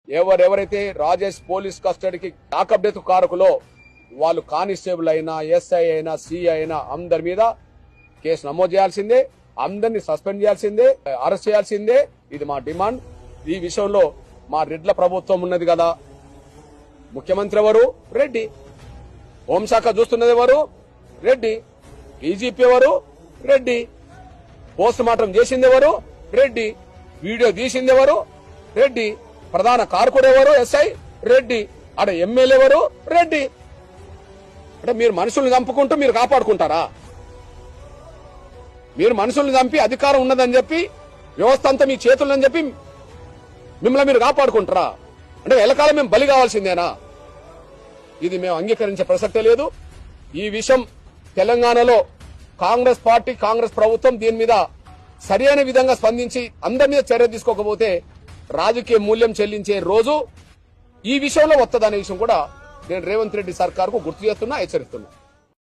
ఎవరెవరైతే రాజేష్ పోలీస్ కస్టడీకి lockup death కారకులో వాళ్ళు కానిస్టేబుల్ అయినా, ఎస్ఐ అయినా, సిఐ అయినా అందరి మీద కేసు నమోదు చేయాల్సిందే, అందరినీ సస్పెండ్ చేయాల్సిందే, అరెస్ట్ చేయాల్సిందే. ఇది మా డిమాండ్. ఈ విషయంలో మా రెడ్ల ప్రభుత్వం ఉన్నది కదా. ముఖ్యమంత్రి ఎవరు? రెడ్డి. హోంశాఖ చూస్తున్నది ఎవరు? రెడ్డి. డీజీపీ ఎవరు? రెడ్డి. పోస్ట్ మార్టం చేసింది ఎవరు? రెడ్డి. వీడియో తీసింది ఎవరు? రెడ్డి. ప్రధాన కారకుడు ఎవరు? ఎస్ఐ రెడ్డి. అక్కడ ఎమ్మెల్యే ఎవరు? రెడ్డి. అంటే మీరు మనుషుల్ని చంపుకుంటూ మీరు కాపాడుకుంటారా? మీరు మనుషుల్ని చంపి అధికారం ఉన్నదని చెప్పి, వ్యవస్థ అంతా మీ చేతులని చెప్పి మిమ్మల్ని మీరు కాపాడుకుంటారా? అంటే ఎల్లకాలం మేము బలి కావాల్సిందేనా? ఇది మేము అంగీకరించే ప్రసక్తే లేదు. ఈ విషయం తెలంగాణలో కాంగ్రెస్ పార్టీ, కాంగ్రెస్ ప్రభుత్వం దీని మీద సరైన విధంగా స్పందించి అందరి మీద చర్య తీసుకోకపోతే రాజకీయ మూల్యం చెల్లించే రోజు ఈ విషయంలో వస్తుందనే విషయం కూడా నేను రేవంత్ రెడ్డి సర్కార్కు గుర్తు చేస్తున్నా, హెచ్చరిస్తున్నా.